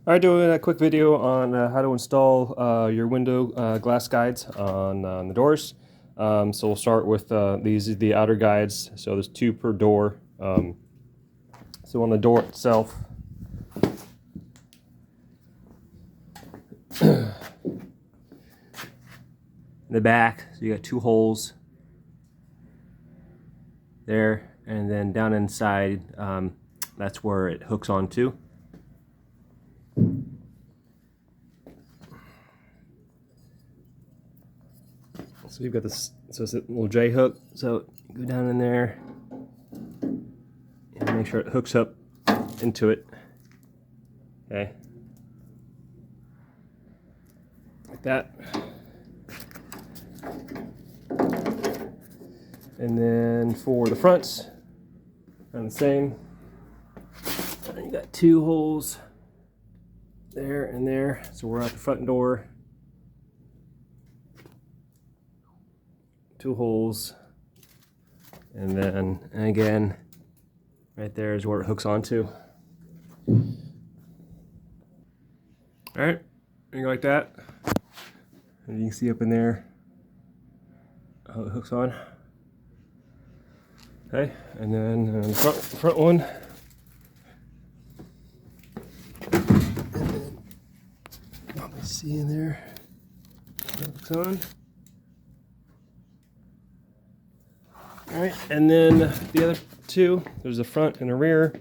Alright, doing a quick video on how to install your window glass guides on the doors. So we'll start with these are the outer guides. So there's two per door. So on the door itself, in the back, so you got two holes there, and then down inside, that's where it hooks onto. So you've got this, so it's a little J hook. So go down in there and make sure it hooks up into it. Okay, like that. And then for the fronts, kind of the same. And you got two holes there and there. So we're at the front door. Two holes, and then again right there is where it hooks onto. All right, you go like that, and you can see up in there how it hooks on. Okay, and then the front one, and then probably see in there how it hooks on. All right, and then the other two, there's a front and a rear.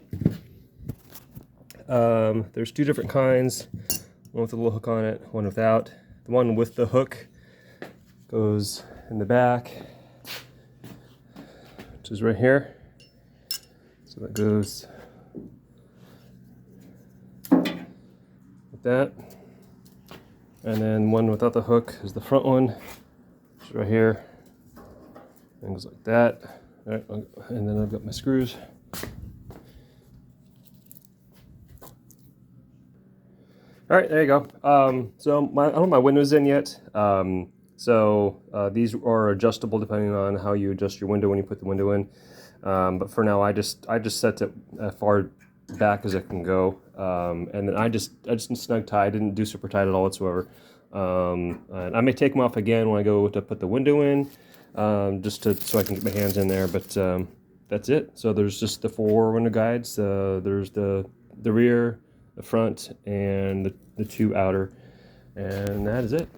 There's two different kinds, one with a little hook on it, one without. The one with the hook goes in the back, which is right here. So that goes like that. And then one without the hook is the front one, which is right here. And goes like that. All right, and then I've got my screws. All right, there you go. So I don't have my windows in yet. These are adjustable depending on how you adjust your window when you put the window in. But for now, I just set it as far back as it can go, and then I just snug tie. I didn't do super tight at all whatsoever. And I may take them off again when I go to put the window in. So I can get my hands in there, but that's it. So there's just the four window guides. There's the rear, the front, and the two outer, and that is it.